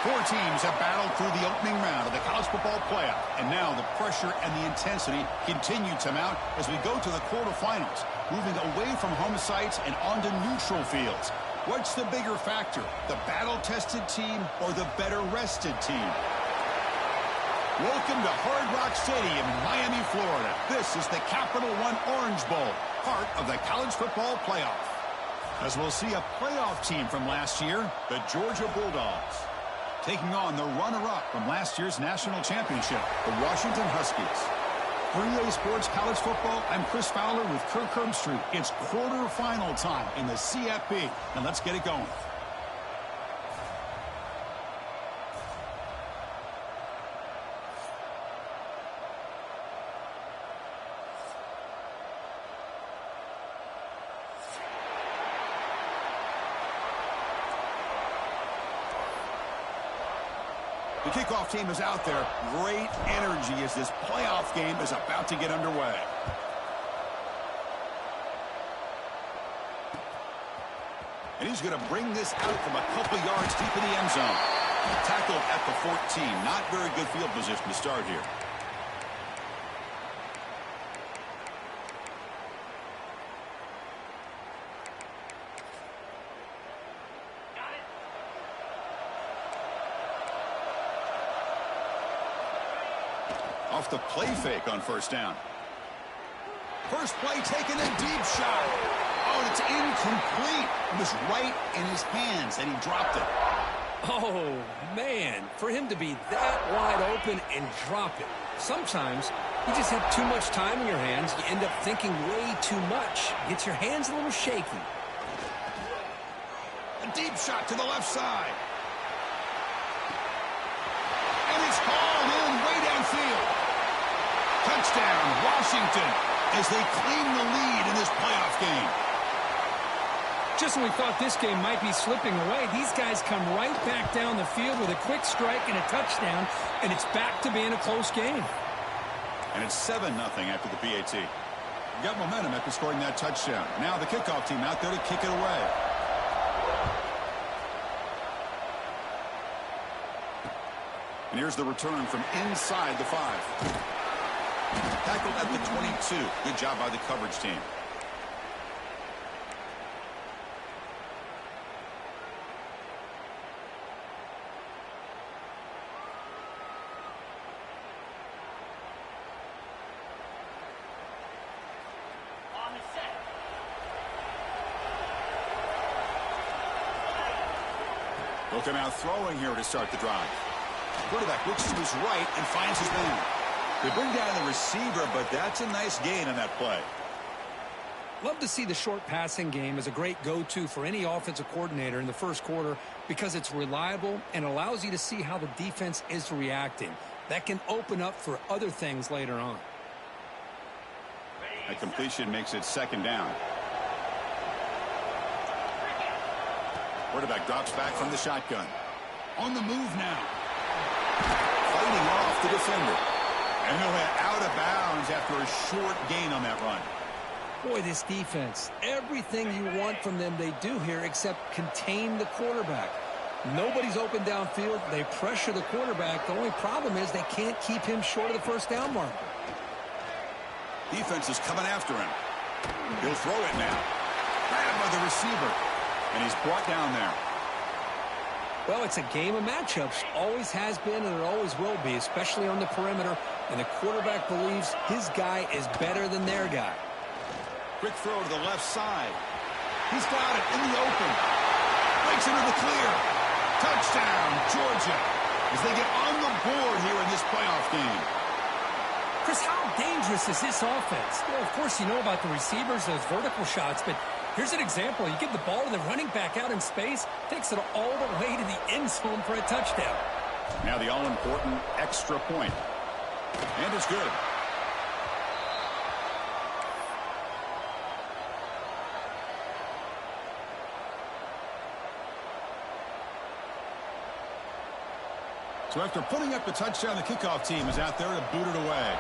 Four teams have battled through the opening round of the college football playoff, and now the pressure and the intensity continue to mount as we go to the quarterfinals, moving away from home sites and onto neutral fields. What's the bigger factor, the battle-tested team or the better-rested team? Welcome to Hard Rock Stadium in Miami, Florida. This is the Capital One Orange Bowl, part of the college football playoff. As we'll see a playoff team from last year, the Georgia Bulldogs, taking on the runner-up from last year's national championship, the Washington Huskies. For EA Sports College Football, I'm Chris Fowler with Kirk Herbstreit. It's quarterfinal time in the CFP, and let's get it going. The kickoff team is out there. Great energy as this playoff game is about to get underway. And he's going to bring this out from a couple yards deep in the end zone. Tackled at the 14. Not very good field position to start here. Off the play fake on first down. First play taken, a deep shot. Oh, and it's incomplete. It was right in his hands, and he dropped it. Oh, man. For him to be that wide open and drop it. Sometimes you just have too much time in your hands. You end up thinking way too much. Gets your hands a little shaky. A deep shot to the left side. And it's hauled in way downfield. Touchdown, Washington, as they claim the lead in this playoff game. Just when we thought this game might be slipping away, these guys come right back down the field with a quick strike and a touchdown, and it's back to being a close game. And it's 7-0 after the PAT. Got momentum after scoring that touchdown. Now the kickoff team out there to kick it away. And here's the return from inside the 5. Tackled at the 22. Good job by the coverage team. They'll come out throwing here to start the drive. Quarterback looks to his right and finds his man. They bring down the receiver, but that's a nice gain on that play. Love to see the short passing game as a great go-to for any offensive coordinator in the first quarter because it's reliable and allows you to see how the defense is reacting. That can open up for other things later on. A completion makes it second down. Quarterback drops back from the shotgun. On the move now. Fighting off the defender. And he'll head out of bounds after a short gain on that run. Boy, this defense, everything you want from them they do here except contain the quarterback. Nobody's open downfield. They pressure the quarterback. The only problem is they can't keep him short of the first down mark. Defense is coming after him. He'll throw it now. Grabbed by the receiver. And he's brought down there. Well, it's a game of matchups. Always has been and it always will be, especially on the perimeter. And the quarterback believes his guy is better than their guy. Quick throw to the left side. He's got it in the open. Breaks into the clear. Touchdown, Georgia, as they get on the board here in this playoff game. Chris, how dangerous is this offense? Well, of course, you know about the receivers, those vertical shots, but here's an example. You give the ball to the running back out in space, takes it all the way to the end zone for a touchdown. Now the all-important extra point. And it's good. So after putting up the touchdown, the kickoff team is out there to boot it away.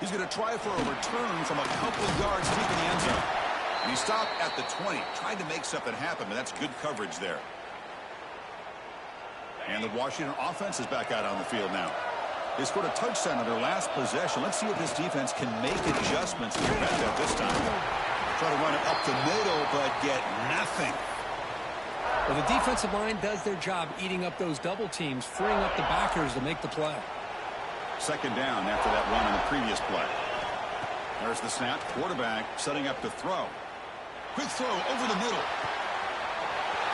He's going to try for a return from a couple of yards deep in the end zone. And he stopped at the 20. Tried to make something happen, but that's good coverage there. And the Washington offense is back out on the field now. They scored a touchdown on their last possession. Let's see if this defense can make adjustments to prevent that this time. Try to run it up the middle, but get nothing. Well, the defensive line does their job eating up those double teams, freeing up the backers to make the play. Second down after that run on the previous play. There's the snap. Quarterback setting up to throw. Quick throw over the middle.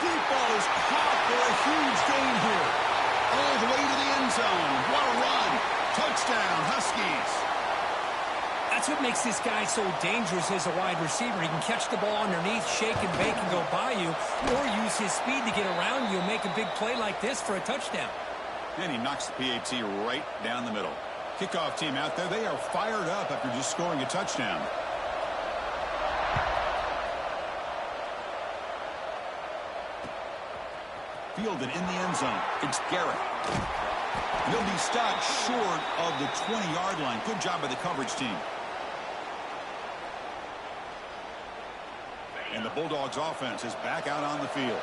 Deep ball is caught for a huge gain here. All the way to the end zone. What a run. Touchdown, Huskies. That's what makes this guy so dangerous as a wide receiver. He can catch the ball underneath, shake and bake and go by you, or use his speed to get around you and make a big play like this for a touchdown. And he knocks the PAT right down the middle. Kickoff team out there, they are fired up after just scoring a touchdown. Fielded in the end zone. It's Garrett. He'll be stopped short of the 20-yard line. Good job by the coverage team. And the Bulldogs offense is back out on the field.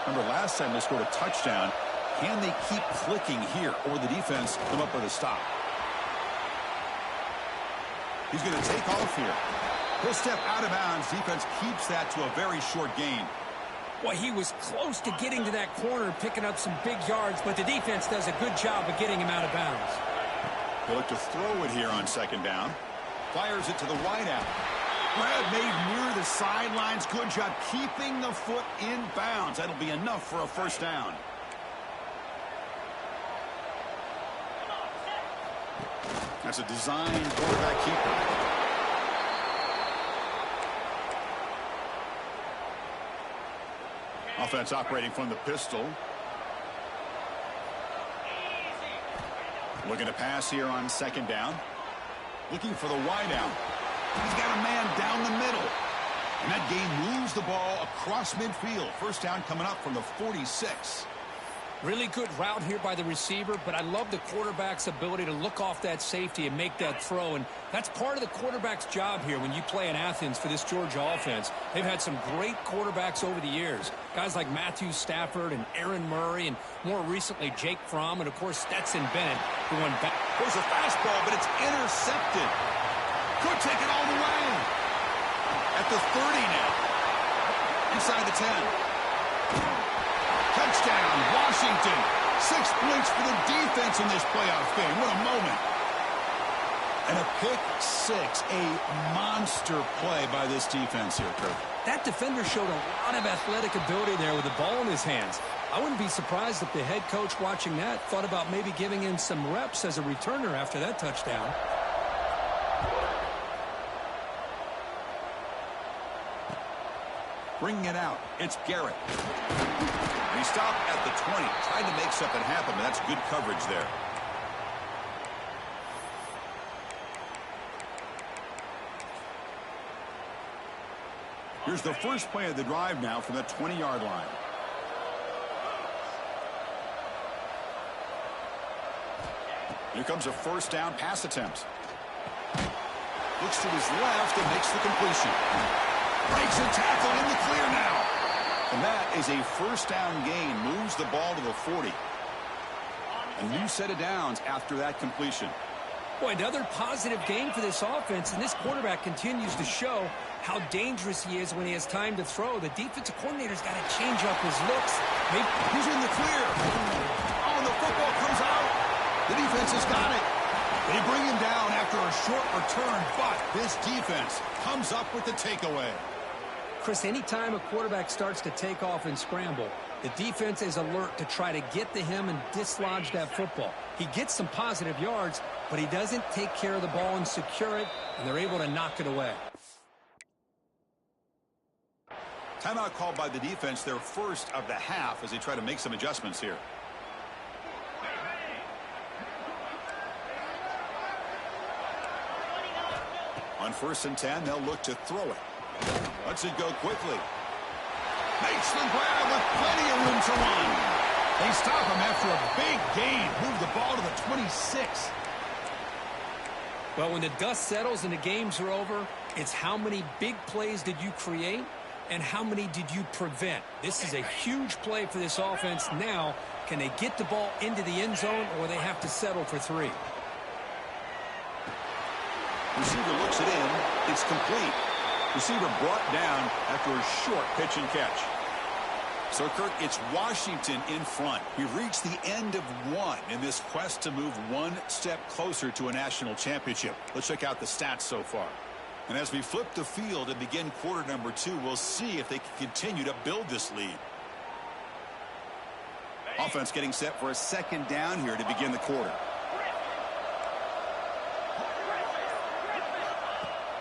Remember last time they scored a touchdown. Can they keep clicking here, or the defense come up with a stop? He's going to take off here. He'll step out of bounds. Defense keeps that to a very short gain. Well, he was close to getting to that corner, picking up some big yards, but the defense does a good job of getting him out of bounds. He'll look to throw it here on second down. Fires it to the wideout. Brad made near the sidelines. Good job keeping the foot in bounds. That'll be enough for a first down. That's a designed quarterback keeper. Offense operating from the pistol. Looking to pass here on second down. Looking for the wideout. He's got a man down the middle. And that game moves the ball across midfield. First down coming up from the 46. Really good route here by the receiver, but I love the quarterback's ability to look off that safety and make that throw. And that's part of the quarterback's job here when you play in Athens for this Georgia offense. They've had some great quarterbacks over the years. Guys like Matthew Stafford and Aaron Murray, and more recently Jake Fromm, and of course Stetson Bennett, who went back. There's a fastball, but it's intercepted. Could take it all the way. At the 30 now. Inside the 10. Touchdown, Washington. 6 points for the defense in this playoff game. What a moment. And a pick six. A monster play by this defense here, Kirk. That defender showed a lot of athletic ability there with the ball in his hands. I wouldn't be surprised if the head coach watching that thought about maybe giving him some reps as a returner after that touchdown. Bringing it out, it's Garrett. He stopped at the 20, tried to make something happen, but that's good coverage there. Here's the first play of the drive now from the 20-yard line. Here comes a first down pass attempt. Looks to his left and makes the completion. Breaks a tackle in the clear now. And that is a first down gain. Moves the ball to the 40. A new set of downs after that completion. Boy, another positive game for this offense, and this quarterback continues to show how dangerous he is when he has time to throw. The defensive coordinator's got to change up his looks. He's in the clear. Oh, and the football comes out. The defense has got it. They bring him down after a short return, but this defense comes up with the takeaway. Chris, anytime a quarterback starts to take off and scramble, the defense is alert to try to get to him and dislodge that football. He gets some positive yards, but he doesn't take care of the ball and secure it, and they're able to knock it away. Timeout called by the defense, their first of the half, as they try to make some adjustments here. On 1st and 10, they'll look to throw it. Lets it go quickly. Makes the grab with plenty of room to run. They stop him after a big gain. Move the ball to the 26. Well, when the dust settles and the games are over, It's how many big plays did you create and how many did you prevent? This is a huge play for this offense. Now, can they get the ball into the end zone or they have to settle for 3? Receiver looks it in. It's complete. Receiver brought down after a short pitch and catch. So, Kirk, it's Washington in front. We've reached the end of one in this quest to move one step closer to a national championship. Let's check out the stats so far. And as we flip the field and begin quarter number 2, we'll see if they can continue to build this lead. Offense getting set for a second down here to begin the quarter.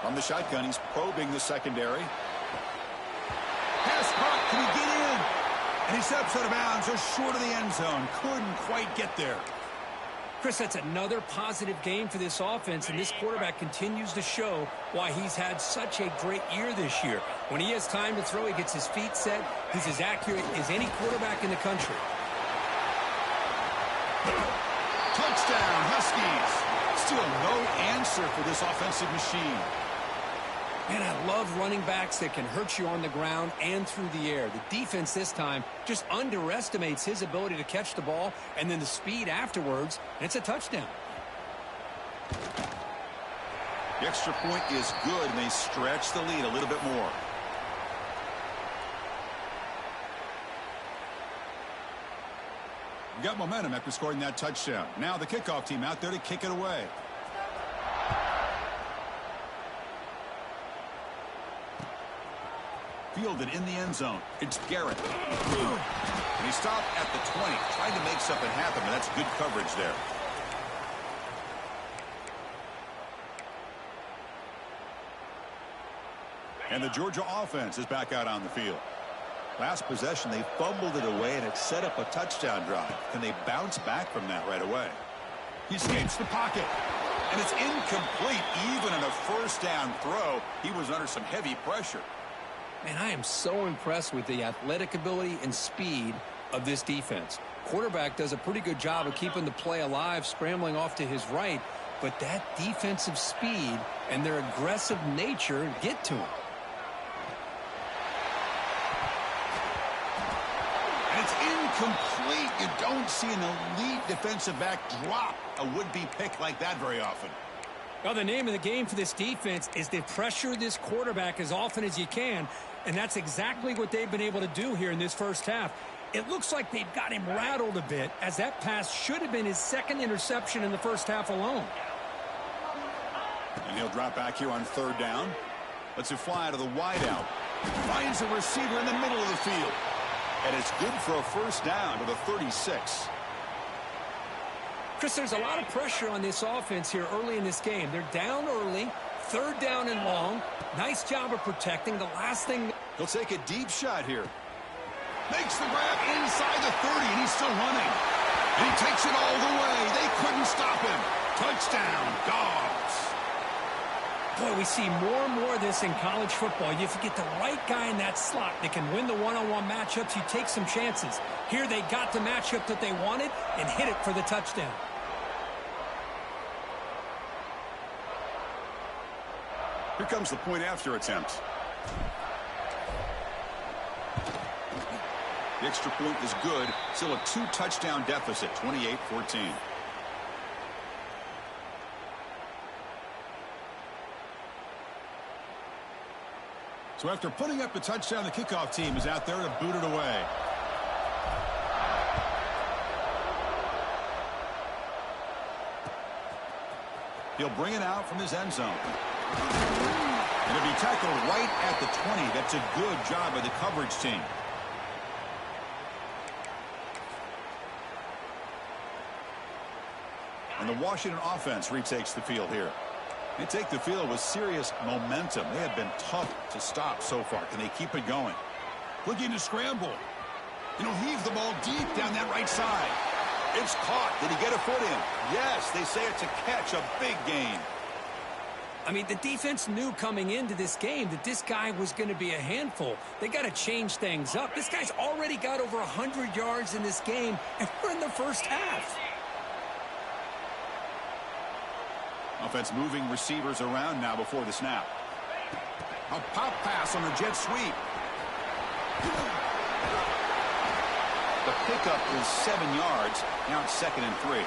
From the shotgun, he's probing the secondary. Pass caught. Can he get in? And he steps out of bounds just short of the end zone. Couldn't quite get there. Chris, that's another positive game for this offense, and this quarterback continues to show why he's had such a great year this year. When he has time to throw, he gets his feet set. He's as accurate as any quarterback in the country. Touchdown, Huskies. Still no answer for this offensive machine. Man, I love running backs that can hurt you on the ground and through the air. The defense this time just underestimates his ability to catch the ball and then the speed afterwards, and it's a touchdown. The extra point is good, and they stretch the lead a little bit more. We got momentum after scoring that touchdown. Now the kickoff team out there to kick it away. Fielded in the end zone. It's Garrett. And he stopped at the 20, trying to make something happen, but that's good coverage there. And the Georgia offense is back out on the field. Last possession, they fumbled it away, and it set up a touchdown drive. Can they bounce back from that right away? He escapes the pocket. And it's incomplete. Even in a first down throw, he was under some heavy pressure. Man, I am so impressed with the athletic ability and speed of this defense. Quarterback does a pretty good job of keeping the play alive, scrambling off to his right, but that defensive speed and their aggressive nature get to him. And it's incomplete. You don't see an elite defensive back drop a would-be pick like that very often. Well, the name of the game for this defense is to pressure this quarterback as often as you can, and that's exactly what they've been able to do here in this first half. It looks like they've got him rattled a bit, as that pass should have been his second interception in the first half alone. And he'll drop back here on third down. Lets it fly to the wideout. Finds a receiver in the middle of the field. And it's good for a first down to the 36. Chris, there's a lot of pressure on this offense here early in this game. They're down early, third down and long. Nice job of protecting. The last thing... He'll take a deep shot here. Makes the grab inside the 30, and he's still running. And he takes it all the way. They couldn't stop him. Touchdown, Dogs. Boy, we see more and more of this in college football. If you get the right guy in that slot that can win the one-on-one matchups, you take some chances. Here they got the matchup that they wanted and hit it for the touchdown. Here comes the point after attempt. The extra point is good. Still a 2-touchdown deficit, 28-14. So after putting up the touchdown, the kickoff team is out there to boot it away. He'll bring it out from his end zone. And it'll be tackled right at the 20. That's a good job by the coverage team. And the Washington offense retakes the field here. They take the field with serious momentum. They have been tough to stop so far. Can they keep it going? Looking to scramble. And he'll heave the ball deep down that right side. It's caught. Did he get a foot in? Yes, they say it's a catch, a big gain. I mean, the defense knew coming into this game that this guy was going to be a handful. They got to change things up. This guy's already got over 100 yards in this game, and we're in the first half. Offense moving receivers around now before the snap. A pop pass on the jet sweep. The pickup is 7 yards. Now it's 2nd and 3.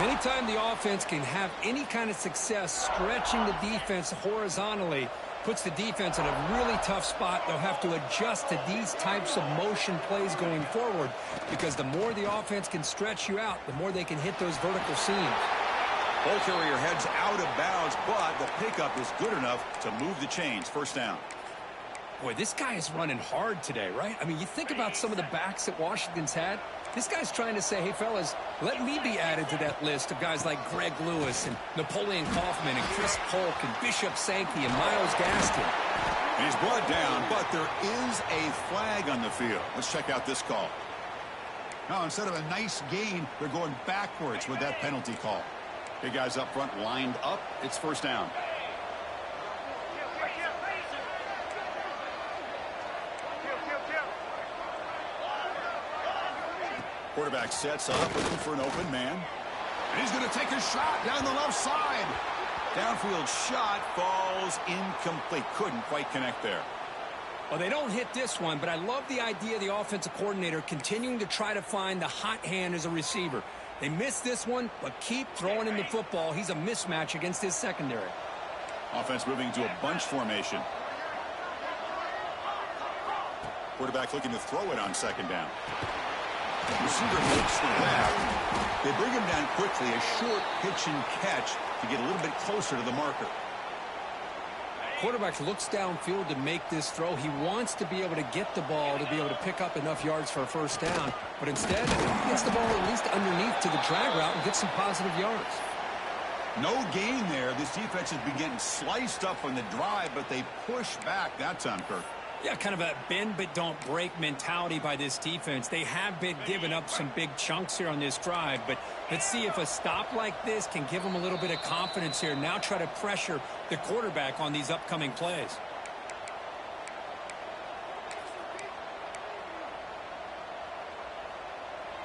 Anytime the offense can have any kind of success stretching the defense horizontally, puts the defense in a really tough spot. They'll have to adjust to these types of motion plays going forward, because the more the offense can stretch you out, the more they can hit those vertical seams. Ball carrier heads out of bounds, but the pickup is good enough to move the chains. First down. Boy, this guy is running hard today, right? I mean, you think about some of the backs that Washington's had. This guy's trying to say, hey, fellas, let me be added to that list of guys like Greg Lewis and Napoleon Kaufman and Chris Polk and Bishop Sankey and Myles Gaskin. And he's brought down, but there is a flag on the field. Let's check out this call. Now, instead of a nice gain, they're going backwards with that penalty call. Big guys up front lined up. It's first down. Quarterback sets up, looking for an open man. And he's going to take a shot down the left side. Downfield shot falls incomplete. Couldn't quite connect there. Well, they don't hit this one, but I love the idea of the offensive coordinator continuing to try to find the hot hand as a receiver. They missed this one, but keep throwing him the football. He's a mismatch against his secondary. Offense moving to a bunch formation. Quarterback looking to throw it on 2nd down. Receiver makes the grab. They bring him down quickly. A short pitch and catch to get a little bit closer to the marker. Quarterback looks downfield to make this throw. He wants to be able to get the ball to be able to pick up enough yards for a first down. But instead, he gets the ball at least underneath to the drag route and gets some positive yards. No gain there. This defense has been getting sliced up on the drive, but they push back that time, Kirk. Yeah, kind of a bend but don't break mentality by this defense. They have been giving up some big chunks here on this drive, but let's see if a stop like this can give them a little bit of confidence here. Now try to pressure the quarterback on these upcoming plays.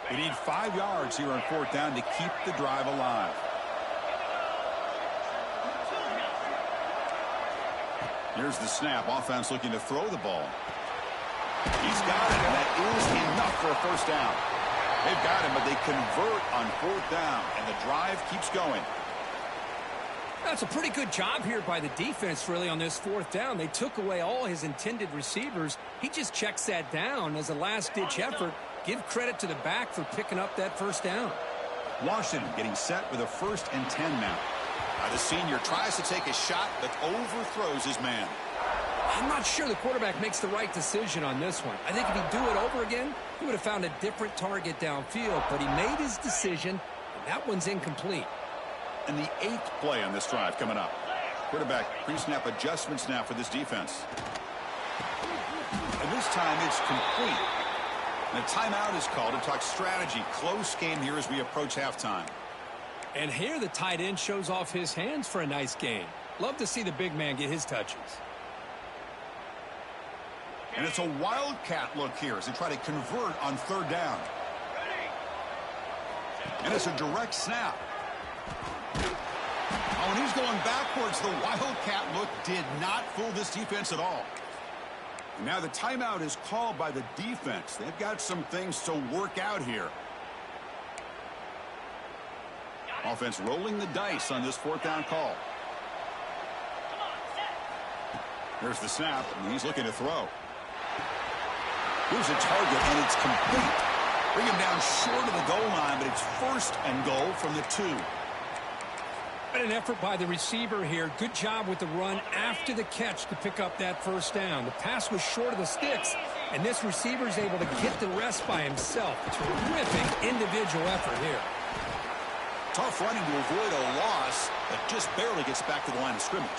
They need 5 yards here on 4th down to keep the drive alive. Here's the snap. Offense looking to throw the ball. He's got it, and that is enough for a first down. They've got him, but they convert on 4th down, and the drive keeps going. That's a pretty good job here by the defense, really, on this 4th down. They took away all his intended receivers. He just checks that down as a last-ditch effort. Give credit to the back for picking up that first down. Washington getting set with a 1st and 10 now. The senior tries to take a shot, but overthrows his man. I'm not sure the quarterback makes the right decision on this one. I think if he'd do it over again, he would have found a different target downfield, but he made his decision, and that one's incomplete. And the 8th play on this drive coming up. Quarterback pre-snap adjustments now for this defense. And this time it's complete. And a timeout is called to talk strategy. Close game here as we approach halftime. And here the tight end shows off his hands for a nice gain. Love to see the big man get his touches. And it's a wildcat look here as they try to convert on 3rd down. And it's a direct snap. Oh, and he's going backwards. The wildcat look did not fool this defense at all. And now the timeout is called by the defense. They've got some things to work out here. Offense rolling the dice on this 4th down call. There's the snap, and he's looking to throw. Here's a target, and it's complete. Bring him down short of the goal line, but it's 1st and goal from the 2. An effort by the receiver here. Good job with the run after the catch to pick up that first down. The pass was short of the sticks, and this receiver is able to get the rest by himself. Terrific individual effort here. Tough running to avoid a loss, but just barely gets back to the line of scrimmage.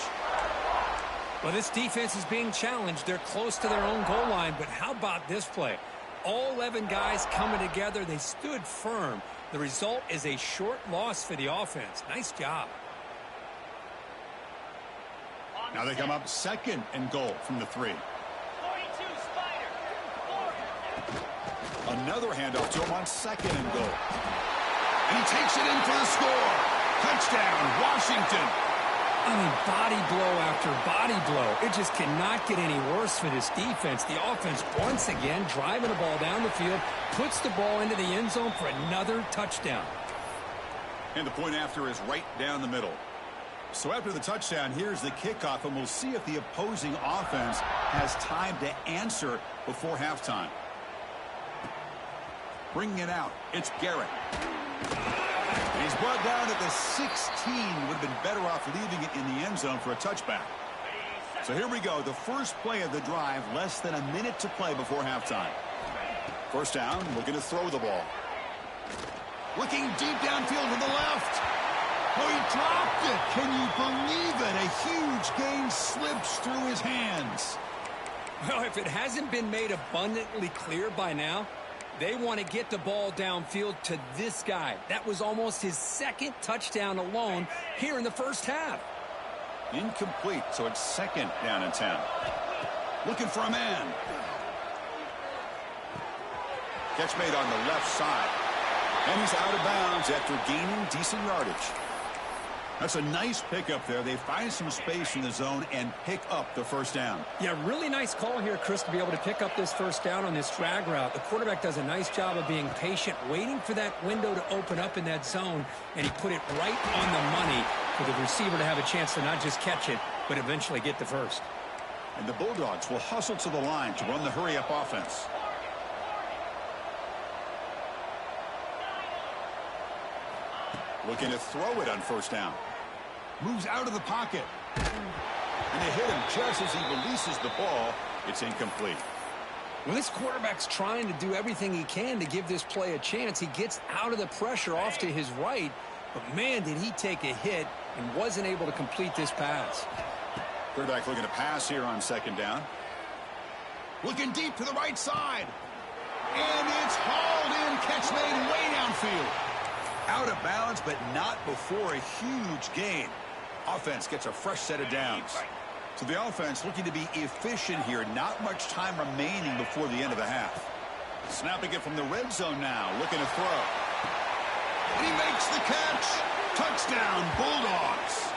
Well, this defense is being challenged. They're close to their own goal line, but how about this play? All 11 guys coming together. They stood firm. The result is a short loss for the offense. Nice job. Now they come up 2nd and goal from the 3. Another handoff to him on 2nd and goal. And he takes it in for the score. Touchdown, Washington. I mean, body blow after body blow. It just cannot get any worse for this defense. The offense, once again, driving the ball down the field, puts the ball into the end zone for another touchdown. And the point after is right down the middle. So after the touchdown, here's the kickoff, and we'll see if the opposing offense has time to answer before halftime. Bringing it out, it's Garrett. And he's brought down at the 16. Would have been better off leaving it in the end zone for a touchback. So here we go, the first play of the drive, less than a minute to play before halftime. First down, looking to throw the ball. Looking deep downfield to the left. Oh, he dropped it. Can you believe it? A huge gain slips through his hands. Well, if it hasn't been made abundantly clear by now, they want to get the ball downfield to this guy. That was almost his second touchdown alone here in the first half. Incomplete, so it's second down and 10. Looking for a man. Catch made on the left side. And he's out of bounds after gaining decent yardage. That's a nice pickup there. They find some space in the zone and pick up the first down. Yeah, really nice call here, Chris, to be able to pick up this first down on this drag route. The quarterback does a nice job of being patient, waiting for that window to open up in that zone, and he put it right on the money for the receiver to have a chance to not just catch it, but eventually get the first. And the Bulldogs will hustle to the line to run the hurry-up offense. Looking to throw it on first down. Moves out of the pocket. And they hit him just as he releases the ball. It's incomplete. Well, this quarterback's trying to do everything he can to give this play a chance. He gets out of the pressure off to his right, but man, did he take a hit and wasn't able to complete this pass. Quarterback looking to pass here on second down. Looking deep to the right side. And it's hauled in. Catch made way downfield. Out of bounds, but not before a huge gain. Offense gets a fresh set of downs. So the offense looking to be efficient here. Not much time remaining before the end of the half. Snapping it from the red zone now. Looking to throw. And he makes the catch. Touchdown, Bulldogs.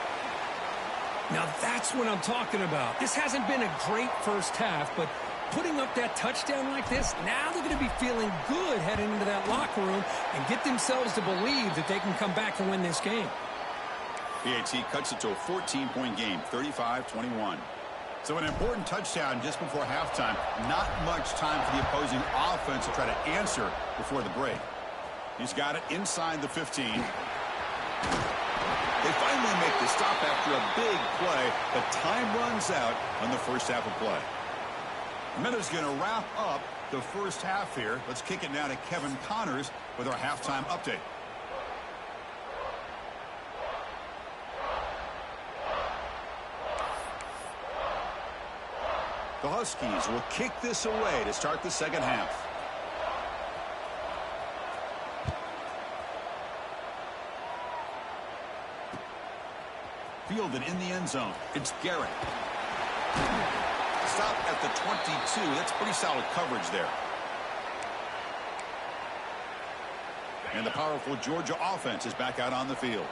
Now that's what I'm talking about. This hasn't been a great first half, but putting up that touchdown like this, now they're going to be feeling good heading into that locker room and get themselves to believe that they can come back and win this game. PAT cuts it to a 14-point game, 35-21. So an important touchdown just before halftime. Not much time for the opposing offense to try to answer before the break. He's got it inside the 15. They finally make the stop after a big play, but time runs out on the first half of play. Minuta's going to wrap up the first half here. Let's kick it now to Kevin Connors with our halftime update. The Huskies will kick this away to start the second half. Fielded in the end zone. It's Garrett. Stop at the 22. That's pretty solid coverage there. And the powerful Georgia offense is back out on the field.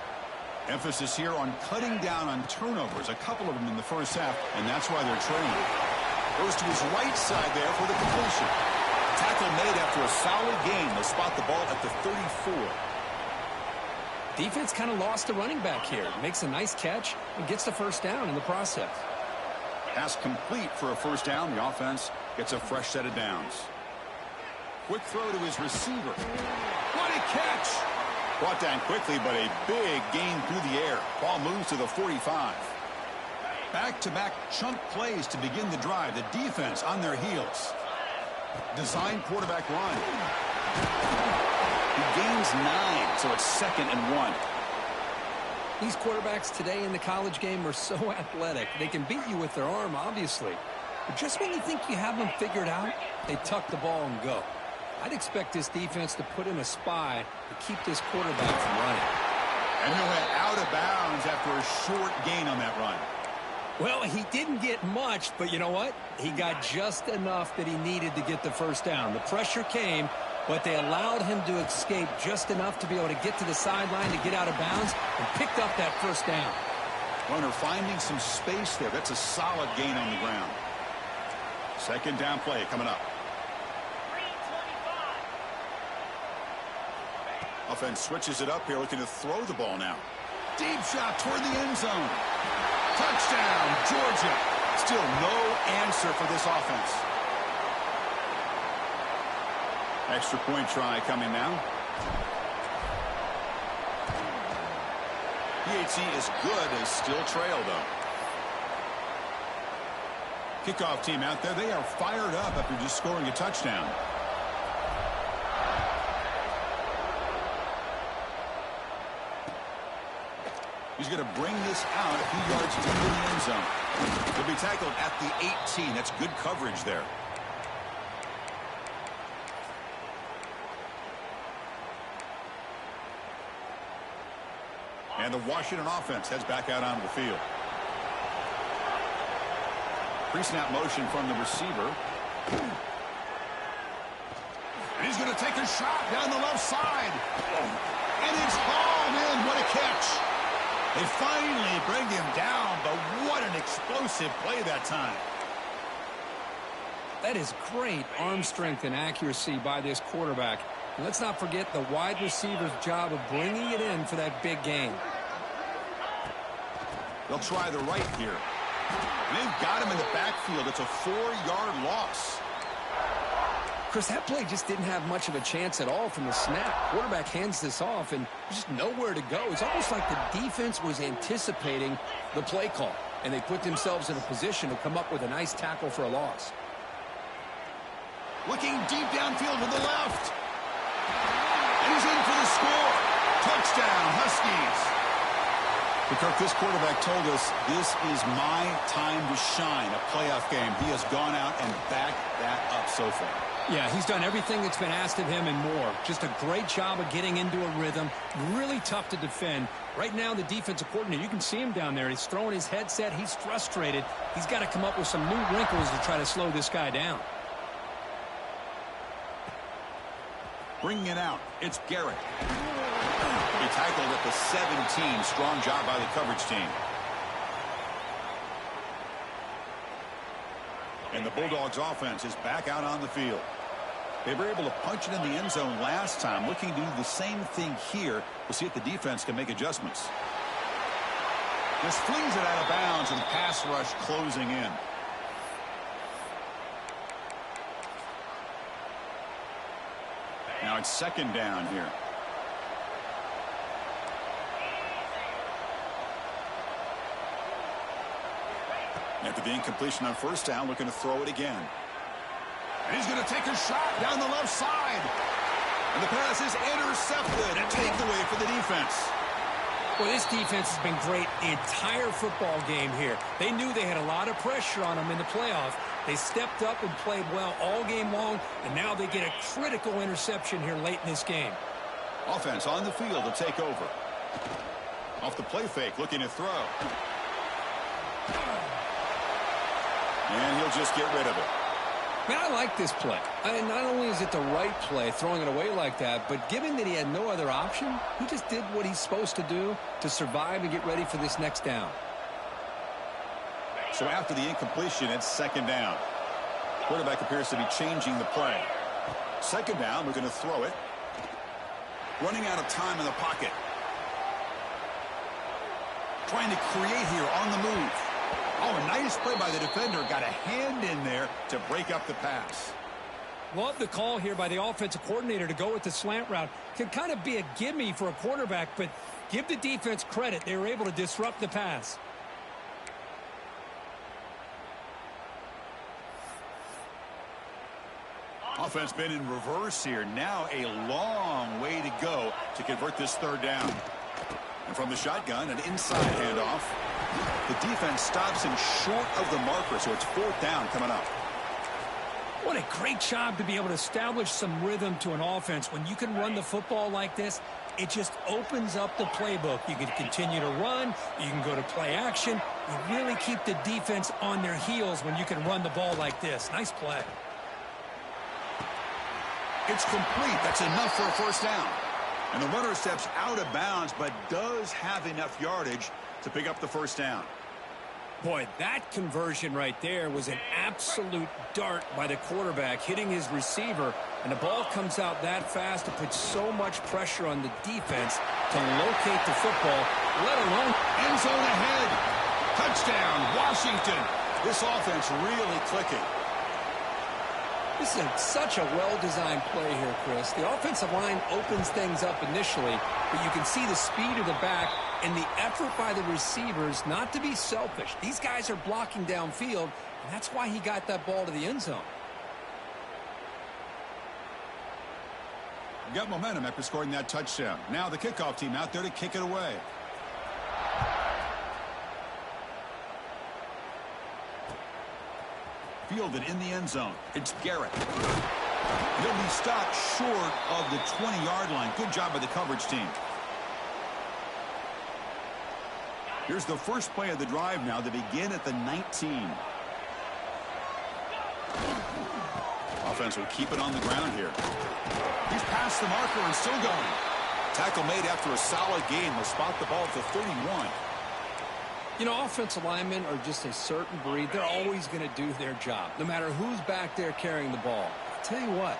Emphasis here on cutting down on turnovers, a couple of them in the first half, and that's why they're trailing. Goes to his right side there for the completion. Tackle made after a solid gain. They'll spot the ball at the 34. Defense kind of lost the running back here. Makes a nice catch and gets the first down in the process. Pass complete for a first down. The offense gets a fresh set of downs. Quick throw to his receiver. What a catch! Brought down quickly, but a big gain through the air. Ball moves to the 45. Back-to-back chunk plays to begin the drive. The defense on their heels. Design quarterback run. He gains 9, so it's 2nd and 1. These quarterbacks today in the college game are so athletic. They can beat you with their arm, obviously. But just when you think you have them figured out, they tuck the ball and go. I'd expect this defense to put in a spy to keep this quarterback from running. And he went out of bounds after a short gain on that run. Well, he didn't get much, but you know what? He got just enough that he needed to get the first down. The pressure came, but they allowed him to escape just enough to be able to get to the sideline to get out of bounds and picked up that first down. Runner finding some space there. That's a solid gain on the ground. Second down play coming up. Offense switches it up here, looking to throw the ball now. Deep shot toward the end zone. Touchdown, Georgia. Still no answer for this offense. Extra point try coming now. PHC is good as still trail, though. Kickoff team out there. They are fired up after just scoring a touchdown. He's going to bring this out a few yards deep in the end zone. He'll be tackled at the 18. That's good coverage there. And the Washington offense heads back out onto the field. Pre-snap motion from the receiver. And he's going to take a shot down the left side. And it's hauled in. What a catch. They finally bring him down, but what an explosive play that time. That is great arm strength and accuracy by this quarterback. And let's not forget the wide receiver's job of bringing it in for that big game. They'll try the right here. And they've got him in the backfield. It's a 4-yard loss. Chris, that play just didn't have much of a chance at all from the snap. Quarterback hands this off, and there's just nowhere to go. It's almost like the defense was anticipating the play call, and they put themselves in a position to come up with a nice tackle for a loss. Looking deep downfield to the left. And he's in for the score. Touchdown, Huskies. Kirk, this quarterback told us this is my time to shine, a playoff game. He has gone out and backed that up so far. Yeah, he's done everything that's been asked of him and more. Just a great job of getting into a rhythm. Really tough to defend. Right now, the defensive coordinator, you can see him down there. He's throwing his headset. He's frustrated. He's got to come up with some new wrinkles to try to slow this guy down. Bringing it out, it's Garrett. He tackled at the 17. Strong job by the coverage team. And the Bulldogs offense is back out on the field. They were able to punch it in the end zone last time. Looking to do the same thing here. We'll see if the defense can make adjustments. Just flings it out of bounds and pass rush closing in. Now it's second down here. After the incompletion on first down, looking to throw it again. And he's going to take a shot down the left side. And the pass is intercepted. A takeaway for the defense. Well, this defense has been great the entire football game here. They knew they had a lot of pressure on them in the playoff. They stepped up and played well all game long, and now they get a critical interception here late in this game. Offense on the field to take over. Off the play fake, looking to throw. And he'll just get rid of it. Man, I like this play. Not only is it the right play, throwing it away like that, but given that he had no other option, he just did what he's supposed to do to survive and get ready for this next down. So after the incompletion, it's second down. Quarterback appears to be changing the play. Second down, we're going to throw it. Running out of time in the pocket. Trying to create here on the move. Oh, a nice play by the defender. Got a hand in there to break up the pass. Love the call here by the offensive coordinator to go with the slant route. Can kind of be a gimme for a quarterback, but give the defense credit. They were able to disrupt the pass. Offense been in reverse here. Now a long way to go to convert this third down. And from the shotgun, an inside handoff. The defense stops him short of the marker, so it's fourth down coming up. What a great job to be able to establish some rhythm to an offense. When you can run the football like this, it just opens up the playbook. You can continue to run. You can go to play action. You really keep the defense on their heels when you can run the ball like this. Nice play. It's complete. That's enough for a first down. And the runner steps out of bounds, but does have enough yardage to pick up the first down. Boy, that conversion right there was an absolute dart by the quarterback, hitting his receiver, and the ball comes out that fast to put so much pressure on the defense to locate the football, let alone end zone ahead. Touchdown, Washington. This offense really clicking. This is such a well-designed play here, Chris. The offensive line opens things up initially, but you can see the speed of the back and the effort by the receivers not to be selfish. These guys are blocking downfield, and that's why he got that ball to the end zone. Got momentum after scoring that touchdown. Now the kickoff team out there to kick it away. Fielded in the end zone. It's Garrett. He'll be stopped short of the 20-yard line. Good job by the coverage team. Here's the first play of the drive now. They begin at the 19. Offense will keep it on the ground here. He's past the marker and still going. Tackle made after a solid gain. They'll spot the ball at the 31. You know, offensive linemen are just a certain breed. They're always going to do their job, no matter who's back there carrying the ball. I'll tell you what,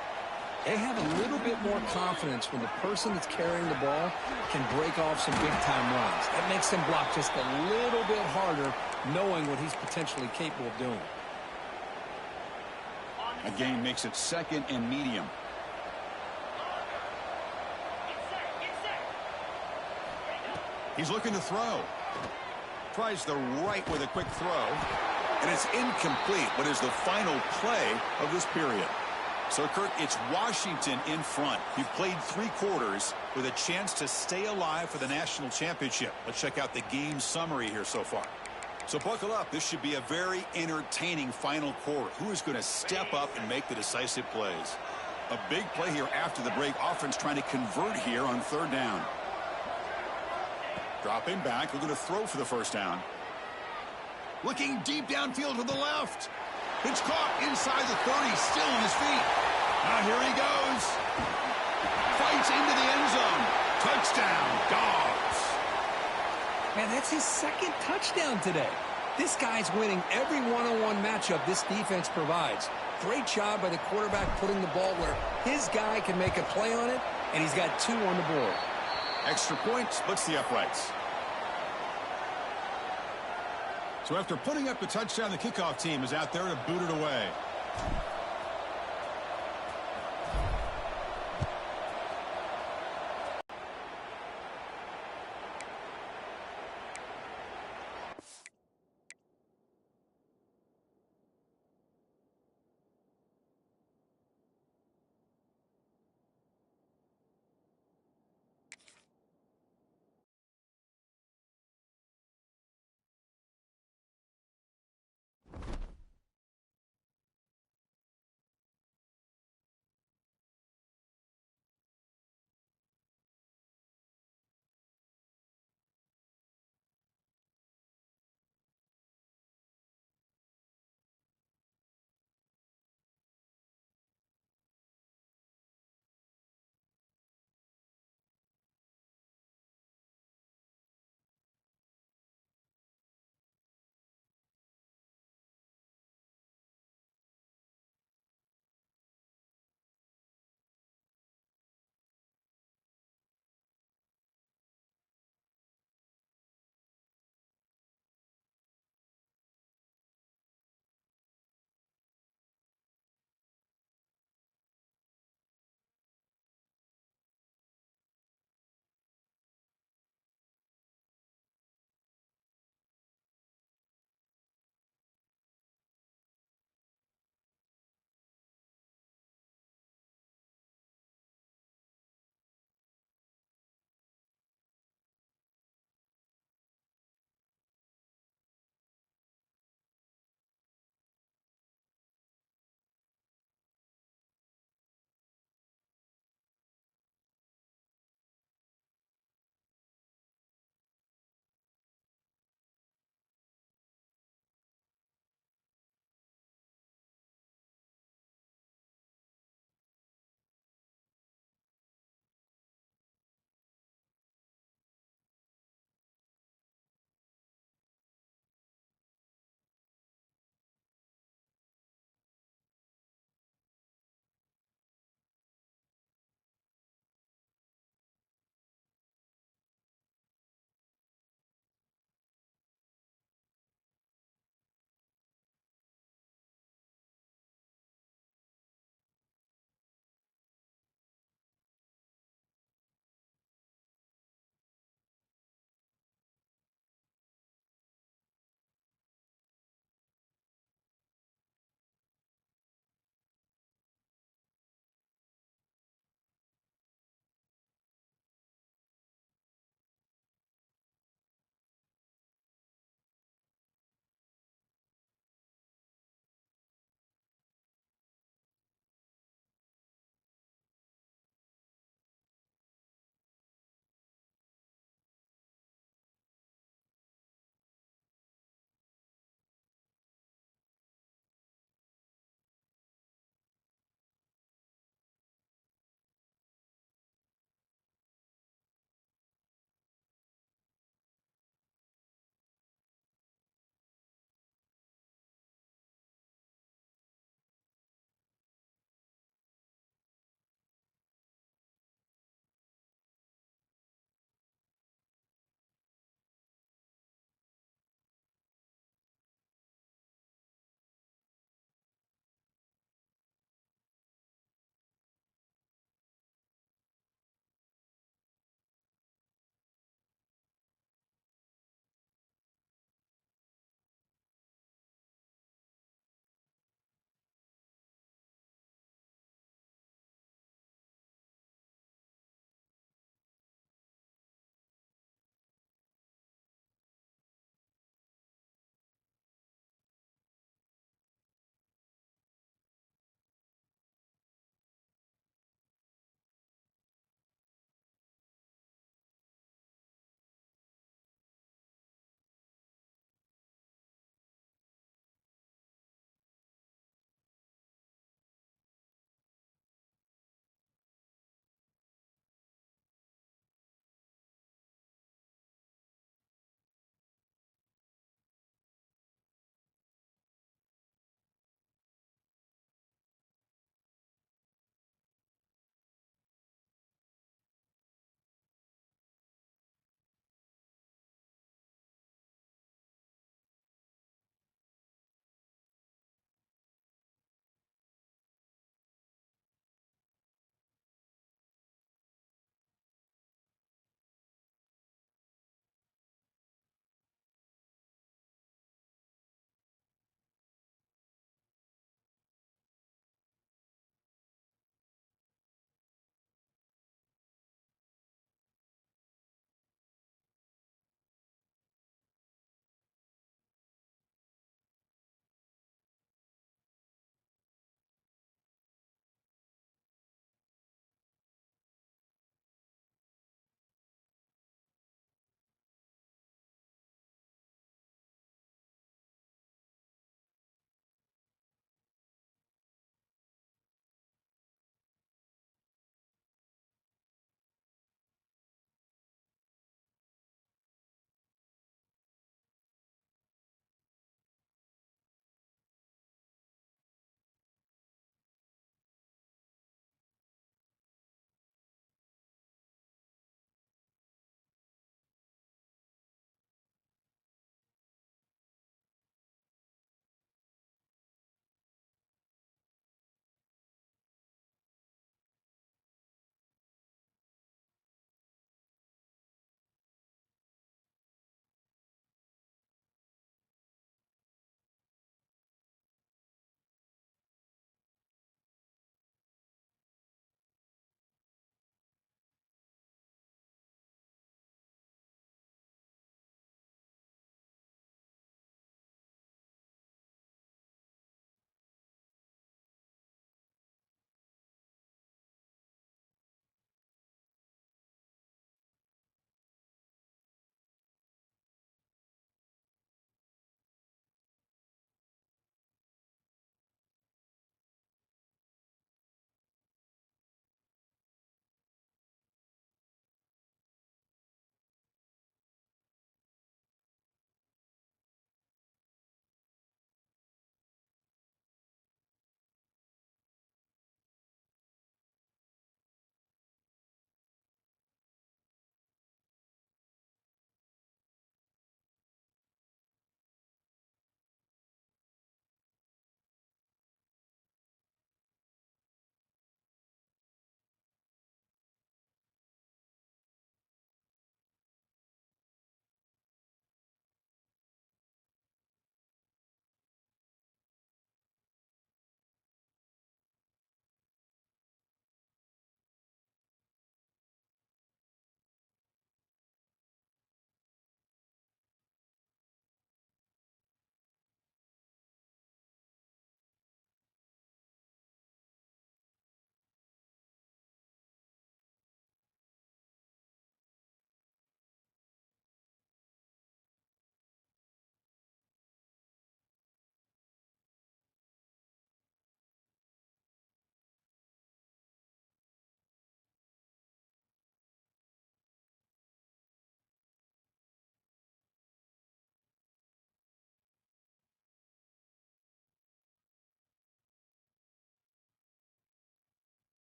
they have a little bit more confidence when the person that's carrying the ball can break off some big-time runs. That makes them block just a little bit harder, knowing what he's potentially capable of doing. A gain makes it second and medium. He's looking to throw. Tries the right with a quick throw. And it's incomplete. What is the final play of this period? So, Kirk, it's Washington in front. You've played 3 quarters with a chance to stay alive for the national championship. Let's check out the game summary here so far. So buckle up. This should be a very entertaining final quarter. Who is going to step up and make the decisive plays? A big play here after the break. Offense trying to convert here on 3rd down. Dropping back, looking to throw for the first down. Looking deep downfield to the left. It's caught inside the 30, still on his feet. Now here he goes. Fights into the end zone. Touchdown, Dogs. Man, that's his 2nd touchdown today. This guy's winning every one-on-one matchup this defense provides. Great job by the quarterback putting the ball where his guy can make a play on it, and he's got 2 on the board. Extra point splits the uprights. So after putting up the touchdown, the kickoff team is out there to boot it away.